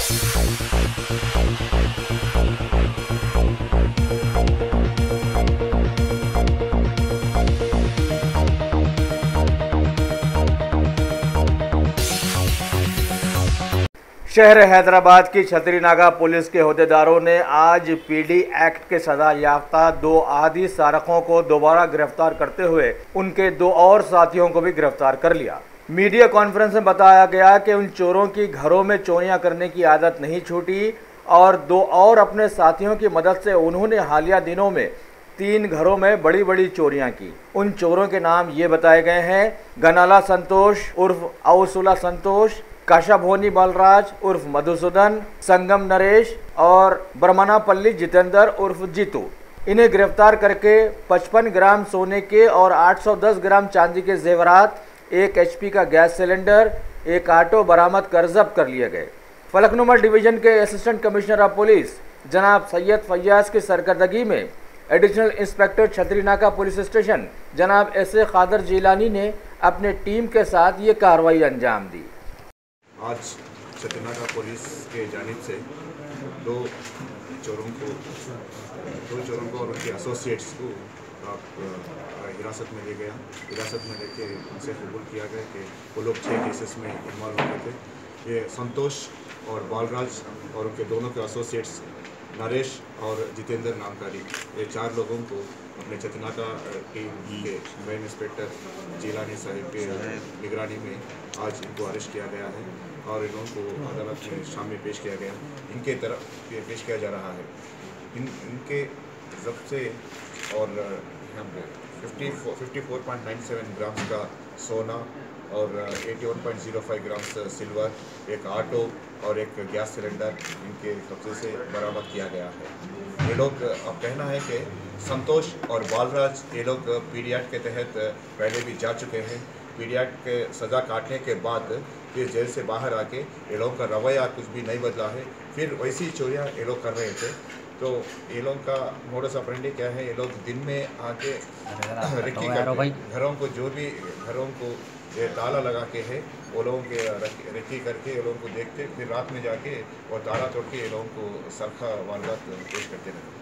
शहर हैदराबाद की छतरीनागा पुलिस के अहदेदारों ने आज पीडी एक्ट के सजा याफ्ता 2 आदी सारकों को दोबारा गिरफ्तार करते हुए उनके 2 और साथियों को भी गिरफ्तार कर लिया। मीडिया कॉन्फ्रेंस में बताया गया कि उन चोरों की घरों में चोरियां करने की आदत नहीं छूटी और 2 और अपने साथियों की मदद से उन्होंने हालिया दिनों में 3 घरों में बड़ी बड़ी चोरियां की। उन चोरों के नाम ये बताए गए हैं: गनाला संतोष उर्फ अवसुला संतोष, काशाभोनी बालराज उर्फ मधुसूदन, संगम नरेश और ब्रह्मनापल्ली जितेंद्र उर्फ जीतू। इन्हें गिरफ्तार करके 55 ग्राम सोने के और 810 ग्राम चांदी के जेवरात, 1 HP का गैस सिलेंडर, 1 ऑटो बरामद कर जब्त कर लिए गए। फलकनुमा डिवीजन के असिस्टेंट कमिश्नर ऑफ पुलिस जनाब सैयद फैयाज की सरकर्दगी में एडिशनल इंस्पेक्टर छतरीनागा पुलिस स्टेशन जनाब SA खादर जिलानी ने अपने टीम के साथ ये कार्रवाई अंजाम दी। आज छतरीनागा पुलिस के जानिब से दो चोरों को और उनके एसोसिएट्स को हिरासत में ले गया। हिरासत में लेके उनसे कबूल किया गया कि वो लोग 6 केसेस में इन्वॉल्व हो गए थे। ये संतोष और बालराज और उनके दोनों के एसोसिएट्स नरेश और जितेंद्र नामकारी, ये 4 लोगों को अपने छतरीनागा टीम के मेन इंस्पेक्टर जिलानी साहिब के निगरानी में आज इनको अरेस्ट किया गया है और इन लोगों को अदालत में सामने पेश किया गया। इनके तरफ ये पेश किया जा रहा है। इनके जब्त से और 54.97 ग्राम्स का सोना और 81.05 ग्राम्स सिल्वर, 1 ऑटो और 1 गैस सिलेंडर इनके कब्जे से बरामद किया गया है। ये लोग, अब कहना है कि संतोष और बालराज, ये लोग पीडी एक्ट के तहत पहले भी जा चुके हैं। पीडी एक्ट के सज़ा काटने के बाद फिर जेल से बाहर आके ये लोगों का रवैया कुछ भी नहीं बदला है। फिर वैसी चोरियाँ ये लोग कर रहे थे। तो ये लोग का मोडस ऑपरेंडी क्या है, ये लोग दिन में आके रिक्की करके घरों को, जो भी घरों को ये ताला लगा के है, वो लोगों के रिक्की करके ये लोगों को देखते, फिर रात में जाके वो ताला तोड़ के ये लोगों को सरखा वारदात पेश करते रहते।